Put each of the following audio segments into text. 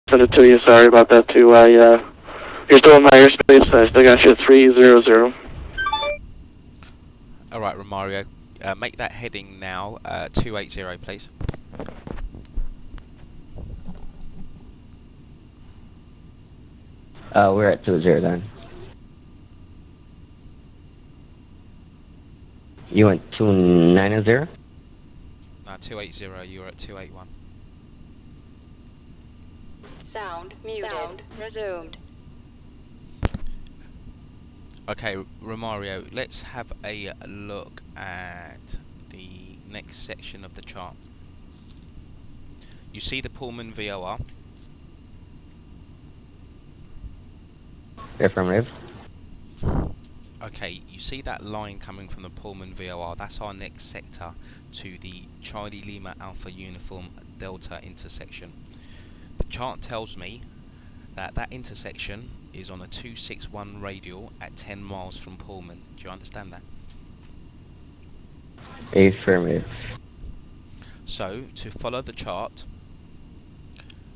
send it to you. Sorry about that too. You're still in my airspace. I still got you at 300. Alright, Romario. Make that heading now 280, please. We're at 20 then. You went 290? No, 280. You were at 281. Sound muted. Sound resumed. Okay, Romario, let's have a look at the next section of the chart. You see the Pullman VOR? Affirmative. Okay, you see that line coming from the Pullman VOR? That's our next sector to the Charlie Lima Alpha Uniform Delta intersection. The chart tells me that that intersection is on a 261 radial at 10 miles from Pullman. Do you understand that? Affirmative. So, to follow the chart,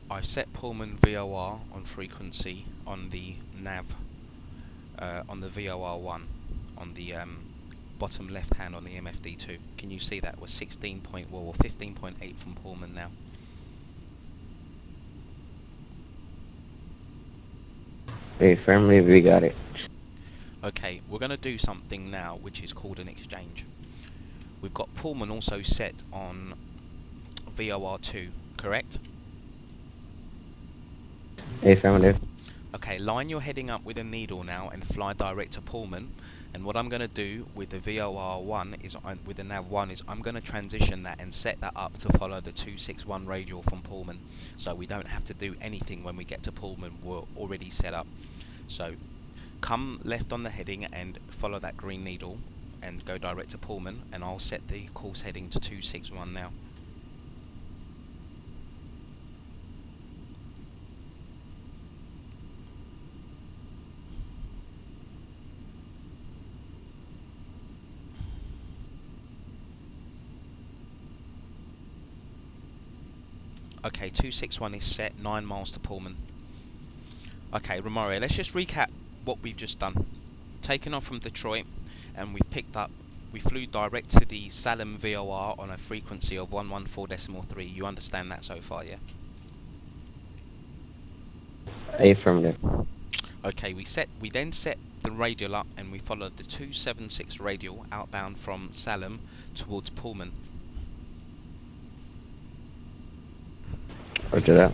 I've set Pullman VOR on frequency on the nav, on the VOR1, on the bottom left hand on the MFD2. Can you see that? We're 15.8 from Pullman now. Affirmative, we got it. Okay, we're going to do something now which is called an exchange. We've got Pullman also set on VOR2, correct? Affirmative. Okay, line your heading up with a needle now and fly direct to Pullman. And what I'm going to do with the VOR1 is, with the NAV1, is I'm going to transition that and set that up to follow the 261 radial from Pullman. So we don't have to do anything when we get to Pullman, we're already set up. So come left on the heading and follow that green needle and go direct to Pullman, and I'll set the course heading to 261 now. Okay, 261 is set, 9 miles to Pullman. Okay, Romario, let's just recap what we've just done. Taken off from Detroit, and we flew direct to the Salem VOR on a frequency of 114.3. You understand that so far, yeah? Affirmative. Okay, we then set the radial up and we followed the 276 radial outbound from Salem towards Pullman. Roger that.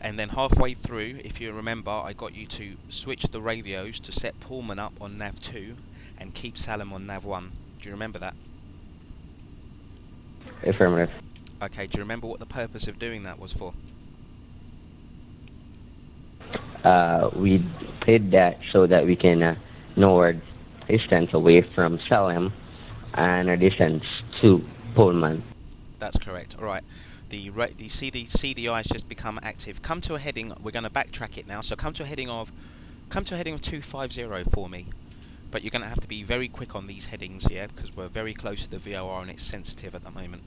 And then halfway through, if you remember, I got you to switch the radios to set Pullman up on NAV2 and keep Salem on NAV1. Do you remember that? Affirmative. Okay, do you remember what the purpose of doing that was for? We did that so that we can know our distance away from Salem and our distance to Pullman. That's correct. All right. The CDI has just become active. Come to a heading. We're going to backtrack it now. So come to a heading of 250 for me. But you're going to have to be very quick on these headings, yeah, because we're very close to the VOR and it's sensitive at the moment.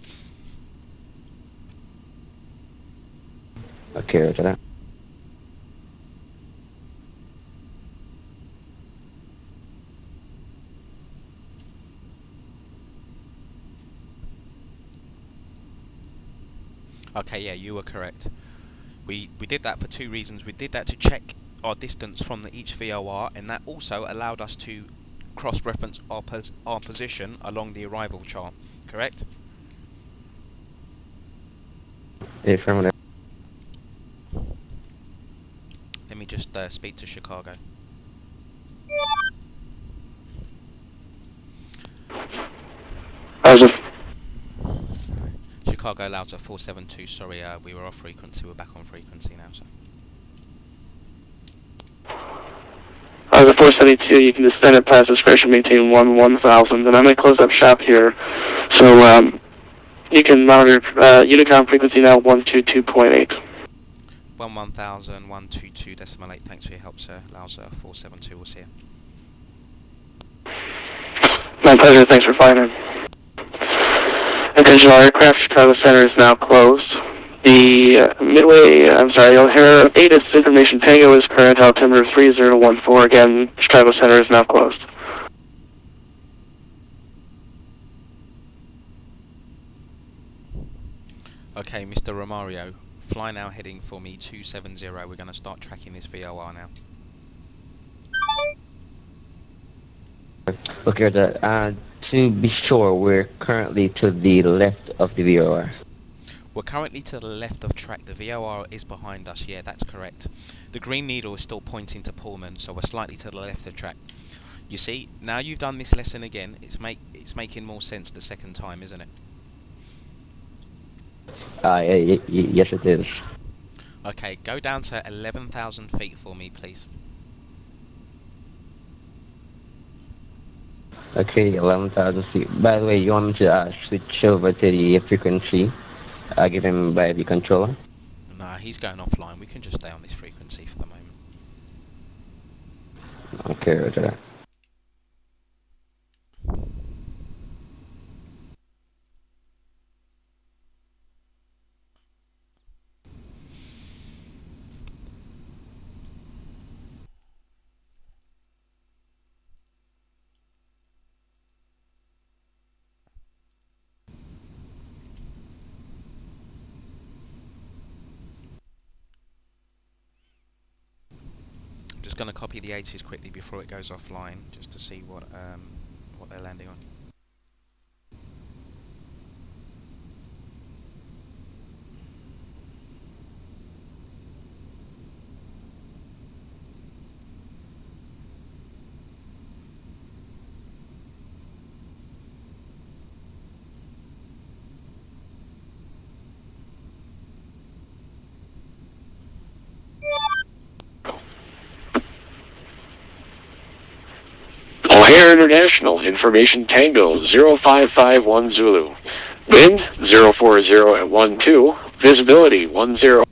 Okay, roger that. Okay, yeah, you were correct. We did that for two reasons. We did that to check our distance from each VOR, and that also allowed us to cross-reference our position along the arrival chart. Correct? Affirmative. Let me just speak to Chicago. Chicago Lausa 472. Sorry, we were off frequency. We're back on frequency now. So. The 472, you can descend at pass discretion, maintain 1000, and I'm going to close up shop here. So you can monitor Unicom frequency now 122.8. 1000, 122.8. Thanks for your help, sir. Lausa 472. We'll see you. My pleasure. Thanks for flying in. Attention all aircraft, Chicago Center is now closed. The Midway, I'm sorry, O'Hare 8 is information Tango is current altimeter 3014. Again, Chicago Center is now closed. Okay, Mr. Romario, fly now heading for me 270. We're going to start tracking this VOR now. Okay, to be sure, we're currently to the left of the VOR. We're currently to the left of track. The VOR is behind us. Yeah, that's correct. The green needle is still pointing to Pullman, so we're slightly to the left of track. You see, now you've done this lesson again, it's making more sense the second time, isn't it? Yes it is. Okay, go down to 11,000 feet for me, please. Okay, 11,000 feet. By the way, you want me to switch over to the frequency given by the controller? Nah, he's going offline. We can just stay on this frequency for the moment. Okay, roger that. I'm just going to copy the 80s quickly before it goes offline, just to see what they're landing on. O'Hare International, information Tango 0551 Zulu. Wind 040 at 12, visibility 10.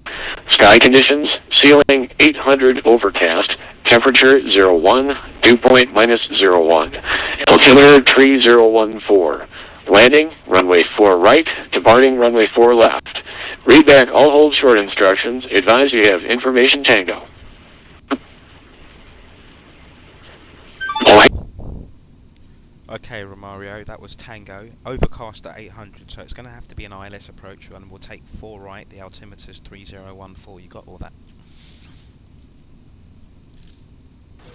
Sky conditions, ceiling 800 overcast, temperature 01, dew point -01. Altimeter 3014. Landing, runway 4 right, departing runway 4 left. Read back all hold short instructions. Advise you have information Tango. Okay, Romario, that was Tango. Overcast at 800, so it's going to have to be an ILS approach, and we'll take 4 right. The altimeter's 3014. You got all that?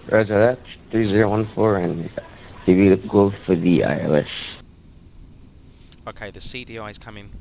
Roger that, 3014, and we will go for the ILS. Okay, the CDI is coming